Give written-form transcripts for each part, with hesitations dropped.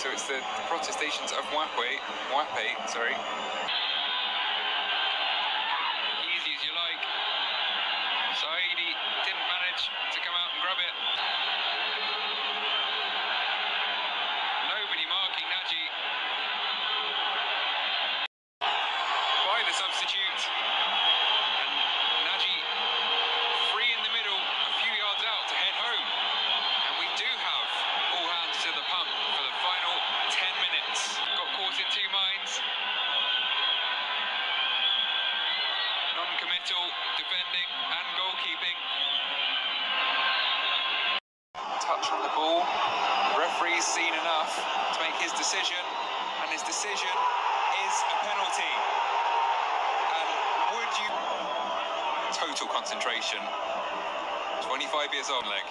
so it's the protestations of Mwape, sorry. Easy as you like. Saidi didn't manage to come out and grab it. Nobody marking Naji. By the substitute. And Naji free in the middle, a few yards out to head home. And we do have all hands to the pump for the final 10 minutes. Got caught in two minds. Non-committal, defending and goalkeeping. Touch on the ball. The referee's seen enough to make his decision, and his decision is a penalty. And would you... Total concentration. 25 years old, leg.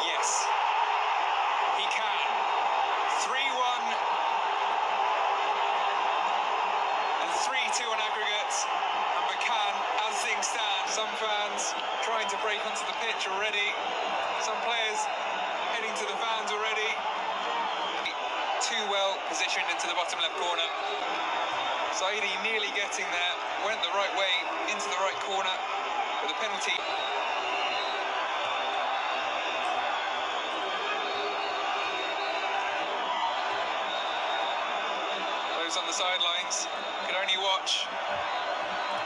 Yes, he can. 3-1 and 3-2 on aggregate. And Bakan, as things stand, some fans trying to break onto the pitch already. Some players heading to the fans already. Too well positioned into the bottom left corner. Saidi nearly getting there, went the right way into the right corner with a penalty. Those on the sidelines could only watch.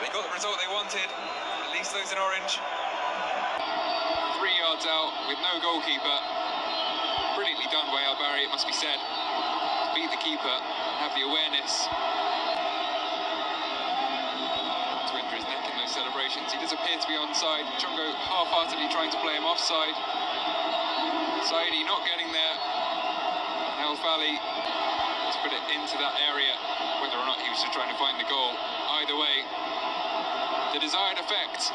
They got the result they wanted, at least those in orange. 3 yards out with no goalkeeper. Brilliantly done by Albari, it must be said. Beat the keeper and have the awareness to injure his neck in those celebrations. He does appear to be onside. Chongo half-heartedly trying to play him offside. Saidi not getting there. And El Fali to put it into that area, whether or not he was just trying to find the goal. Either way, the desired effect